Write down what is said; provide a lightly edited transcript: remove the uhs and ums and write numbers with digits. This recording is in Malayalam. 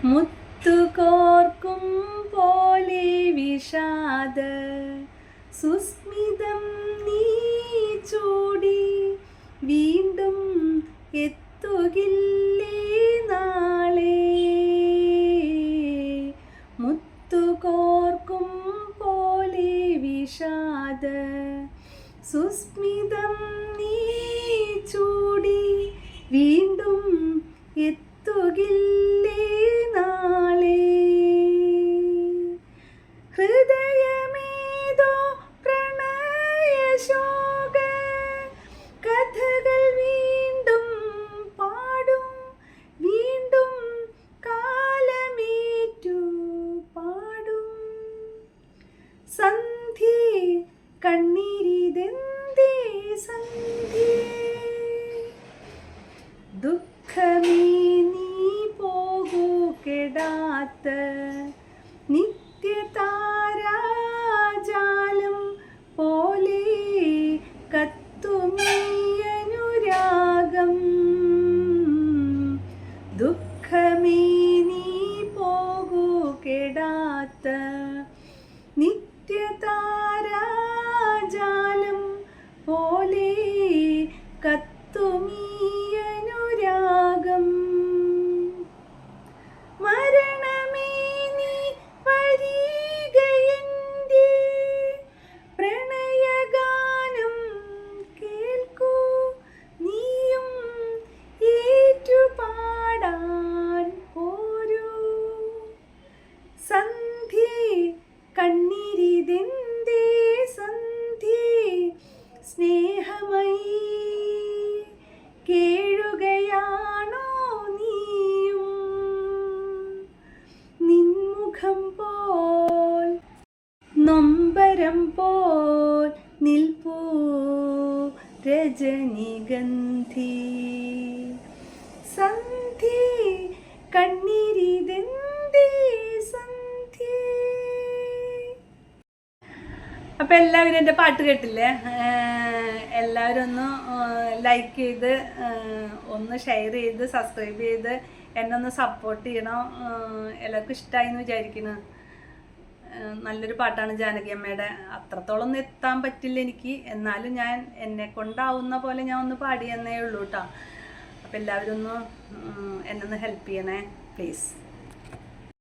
മുത്തുകോർക്കും പോലെ വിഷാദ സുസ്മിതം നീ ചൂടി വീണ്ടും എത്തുകില്ലേ നാളെ. മുത്തുകോർക്കും പോലെ വിഷാദ സുസ്മിതം നീ ചൂടി വീണ്ടും എത്തുകില്ലേ നാളെ. ഹൃദയമേതോ പ്രണയശോക കഥകൾ വീണ്ടും പാടും, വീണ്ടും കാലമേറ്റു പാടും. സന്ധ്യേ കണ്ണീരിതെന്തേ സന്ധ്യേ, ദുഃഖമേ നീ പോകൂ കെടാത്ത നിത്യതാരാജാലം പോലെ കത്തുമീ അനുരാഗം. ദുഃഖമേ നീ പോകൂ കെടാത്ത നിത്യതാരാജാലം പോലെ കത്തുമീ അനുരാഗം. മരണമേ നീ വരികയെൻ്റെ പ്രണയഗാനം കേൾക്കൂ, നീയും ഏറ്റുപാടാൻ പോരൂ. സന്ധ്യേ കണ്ണീരിതെന്തേ സന്ധ്യേ, സ്നേഹമയീ കേഴുകയാണോ നീയും. നിൻമുഖം പോൽ നൊമ്പരം പോൽ നിൽപ്പൂ രജനിഗന്ധി. സന്ധ്യേ കണ്ണീരിതെന്തേ സന്ധ്യേ. അപ്പം എല്ലാവരും എൻ്റെ പാട്ട് കേട്ടില്ലേ? എല്ലാവരും ഒന്ന് ലൈക്ക് ചെയ്ത്, ഒന്ന് ഷെയർ ചെയ്ത്, സബ്സ്ക്രൈബ് ചെയ്ത് എന്നെ ഒന്ന് സപ്പോർട്ട് ചെയ്യണം. എല്ലാവർക്കും ഇഷ്ടമായി എന്ന് വിചാരിക്കുന്നു. നല്ലൊരു പാട്ടാണ് ജാനകി അമ്മയുടെ. അത്രത്തോളം ഒന്നും എത്താൻ പറ്റില്ല എനിക്ക്, എന്നാലും ഞാൻ എന്നെ കൊണ്ടാവുന്ന പോലെ ഞാൻ ഒന്ന് പാടിയെന്നേ ഉള്ളൂ കേട്ടോ. അപ്പം എല്ലാവരും ഒന്ന് എന്നെ ഒന്ന് ഹെൽപ്പ് ചെയ്യണേ പ്ലീസ്.